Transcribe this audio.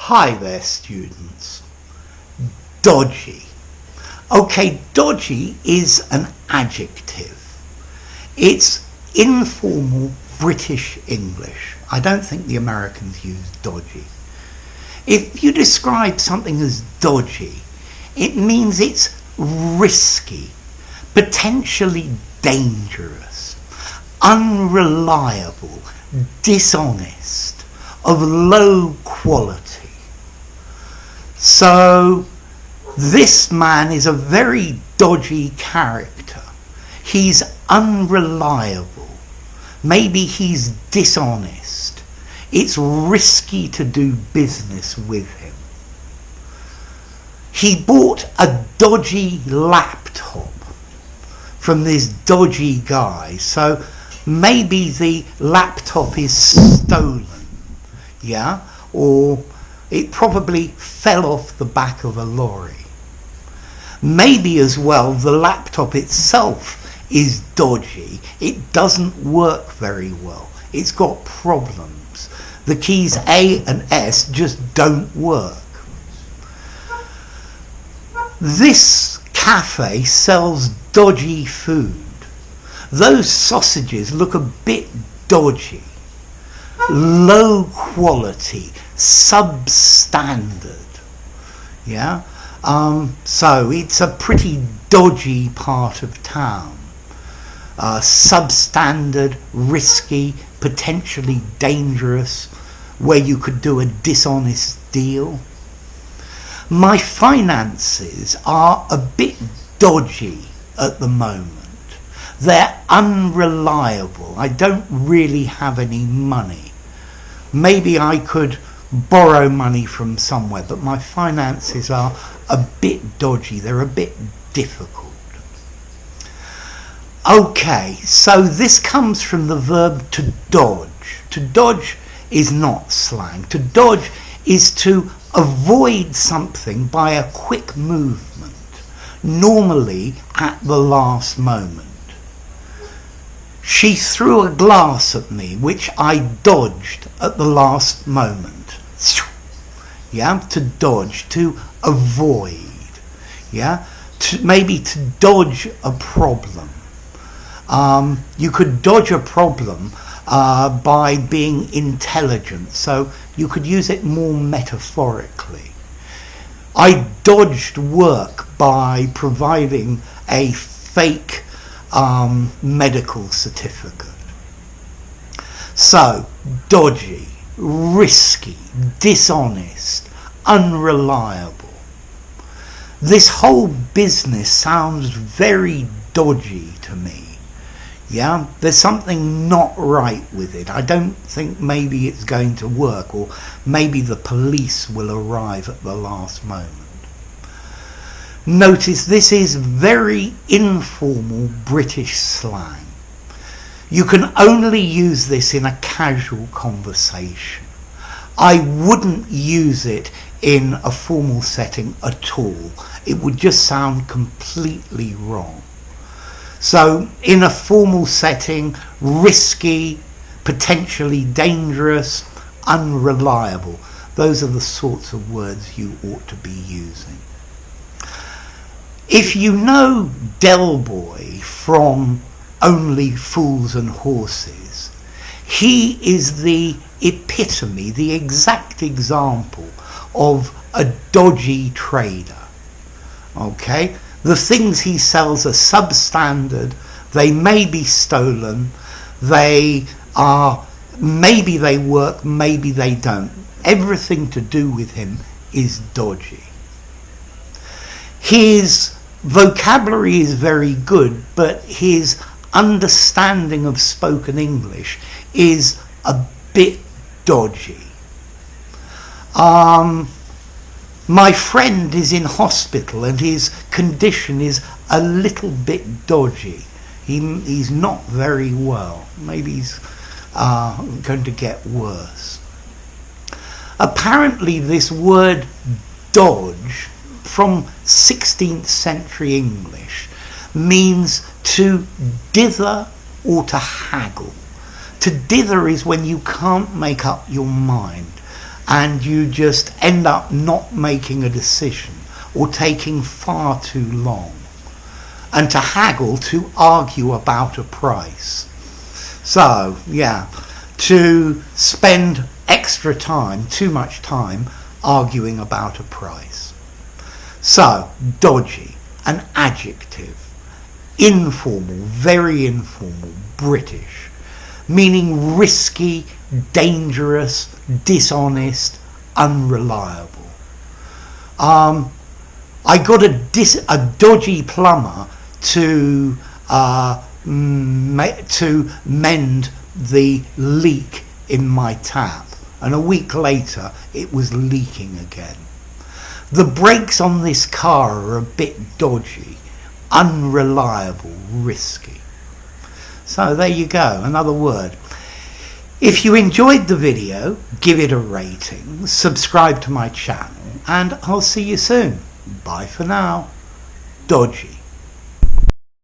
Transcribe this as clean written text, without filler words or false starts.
Hi there, students. Dodgy. Okay, dodgy is an adjective. It's informal British English. I don't think the Americans use dodgy. If you describe something as dodgy, it means it's risky, potentially dangerous, unreliable, dishonest, of low quality. So this man is a very dodgy character. He's unreliable. Maybe he's dishonest. It's risky to do business with him. He bought a dodgy laptop from this dodgy guy, so maybe the laptop is stolen, yeah? Or it probably fell off the back of a lorry. Maybe as well the laptop itself is dodgy. It doesn't work very well. It's got problems. The keys A and S just don't work. This cafe sells dodgy food. Those sausages look a bit dodgy. Low quality, substandard. Yeah? So it's a pretty dodgy part of town. Substandard, risky, potentially dangerous, where you could do a dishonest deal. My finances are a bit dodgy at the moment. They're unreliable. I don't really have any money. Maybe I could borrow money from somewhere, but my finances are a bit dodgy. They're a bit difficult. Okay, so this comes from the verb to dodge. To dodge is not slang. To dodge is to avoid something by a quick movement, normally at the last moment. She threw a glass at me, which I dodged at the last moment. Yeah, to dodge, to avoid. Yeah, maybe to dodge a problem. You could dodge a problem by being intelligent, so you could use it more metaphorically. I dodged work by providing a fake medical certificate. So, dodgy, risky, dishonest, unreliable. This whole business sounds very dodgy to me. Yeah, there's something not right with it. I don't think maybe it's going to work, or maybe the police will arrive at the last moment. Notice this is very informal British slang. You can only use this in a casual conversation. I wouldn't use it in a formal setting at all. It would just sound completely wrong. So in a formal setting, risky, potentially dangerous, unreliable. Those are the sorts of words you ought to be using. If you know Del Boy from Only Fools and Horses, he is the epitome, the exact example of a dodgy trader. Okay? The things he sells are substandard, they may be stolen, maybe they work, maybe they don't. Everything to do with him is dodgy. His vocabulary is very good, but his understanding of spoken English is a bit dodgy. My friend is in hospital and his condition is a little bit dodgy. He's not very well. Maybe he's going to get worse. Apparently this word dodge from 16th century English means to dither or to haggle. To dither is when you can't make up your mind. and you just end up not making a decision or taking far too long, and to haggle, to argue about a price. So yeah, to spend extra time, too much time, arguing about a price. So dodgy, an adjective, informal, very informal, British, meaning risky, dangerous, dishonest, unreliable. I got a dodgy plumber to mend the leak in my tap, and a week later it was leaking again. The brakes on this car are a bit dodgy, unreliable, risky. So there you go, another word. If you enjoyed the video, give it a rating, subscribe to my channel, and I'll see you soon. Bye for now. Dodgy.